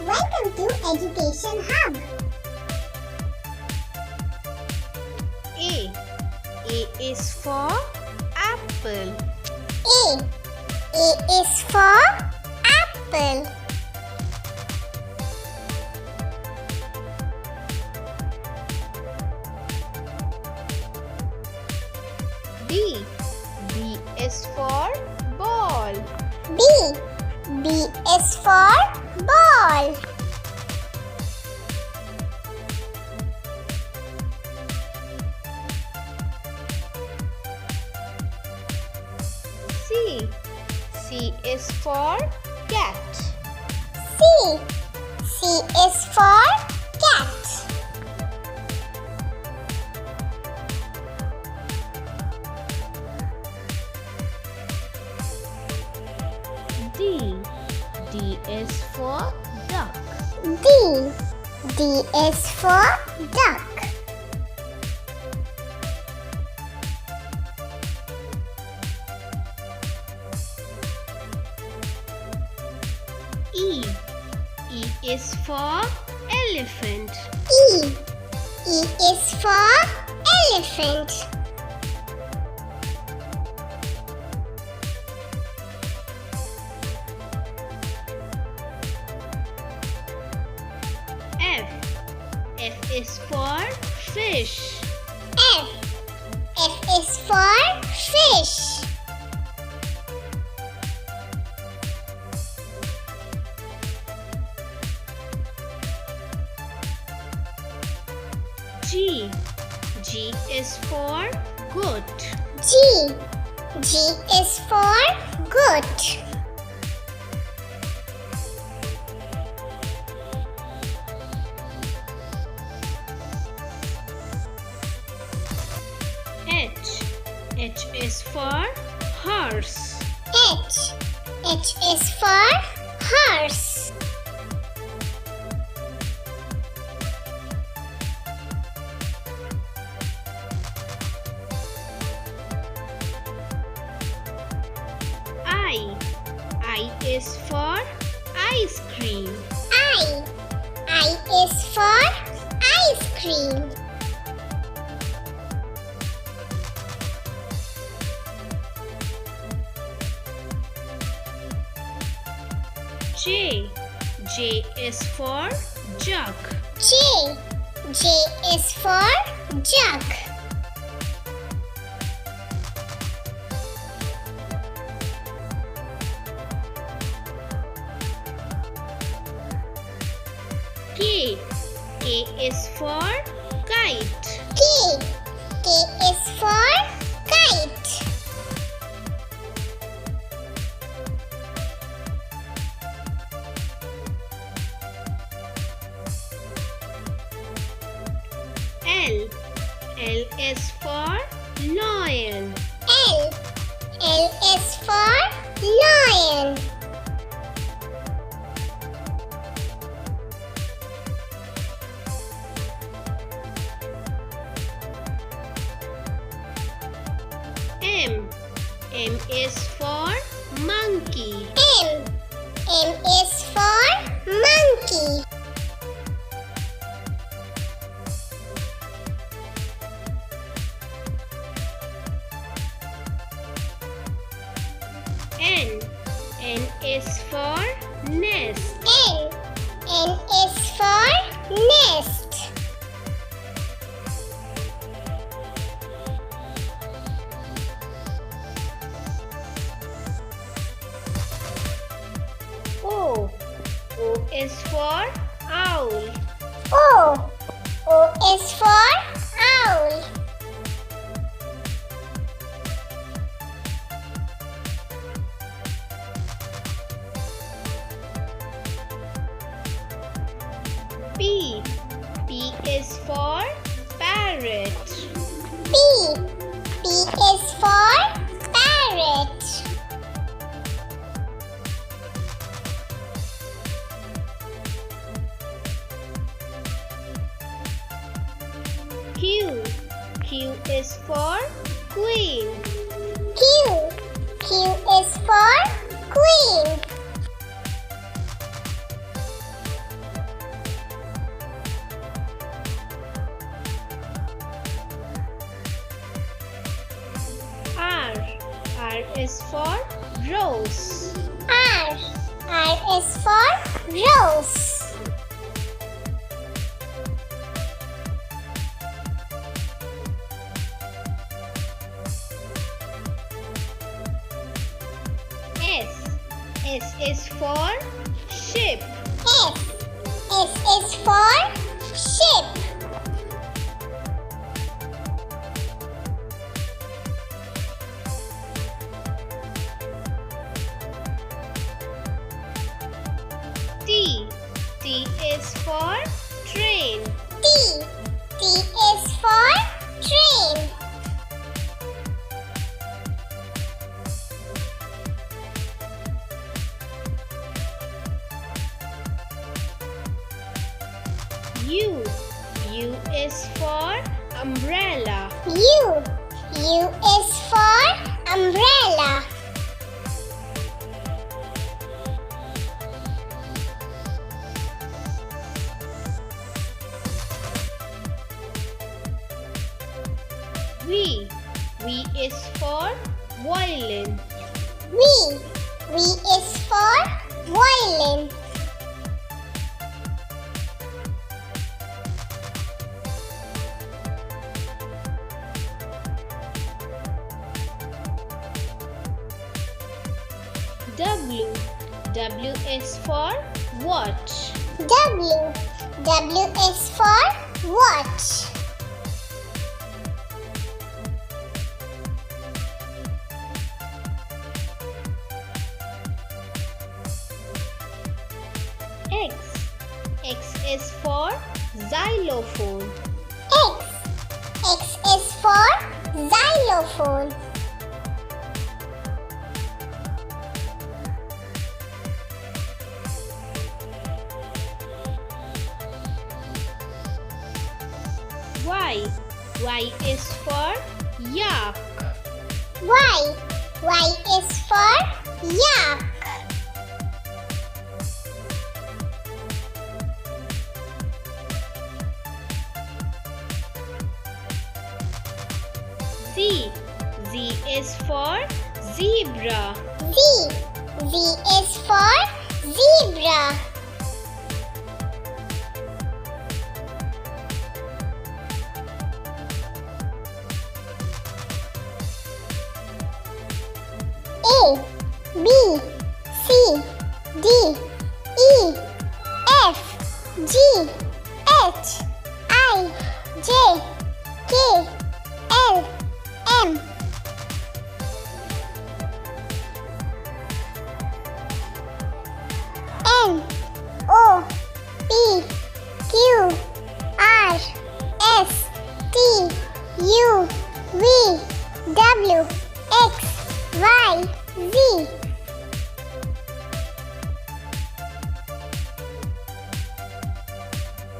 Welcome to Education Hub. A. A is for apple. A. A is for apple. B. B is for ball. B. B is for ball. C. C is for cat. C. C is for cat. D. D is for duck. D. D is for duck. E. E is for elephant. E. E is for elephant. F. F is for fish. F. F is for fish. G. G is for goat. G. G is for goat. H. H is for horse. H. H is for horse. I. I is for ice cream. I. I is for ice cream. J. J is for jug. J. J is for jug. K. K is for kite. K. K is for kite. L. L is for lion. L. L is for lion. M. M is for monkey. M. M is for monkey. N. N is for nest. N. N is for nest. O. O is for owl. O. O is for owl. P. P is for parrot. P. P is for parrot. Q. Q is for queen. Q. Q is for queen. is for rose. R. R is for rose. S. S is for ship. S. S is for ship. T. T is for train. T. T is for train. U. U is for umbrella. U. U is for umbrella. V. V is for violin. V. V is for violin. W. W is for watch. W. W is for watch. X. X is for xylophone. X. X is for xylophone. Y. Y is for yak. Y. Y is for yak. Z. Z is for zebra. Z. Z is for zebra. A. B. C. D. E. F. G. H. I. J. K. L. M. N. O. P. Q. R. S. T. U. V. W. X. Y. Z.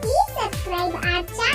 Please subscribe our channel.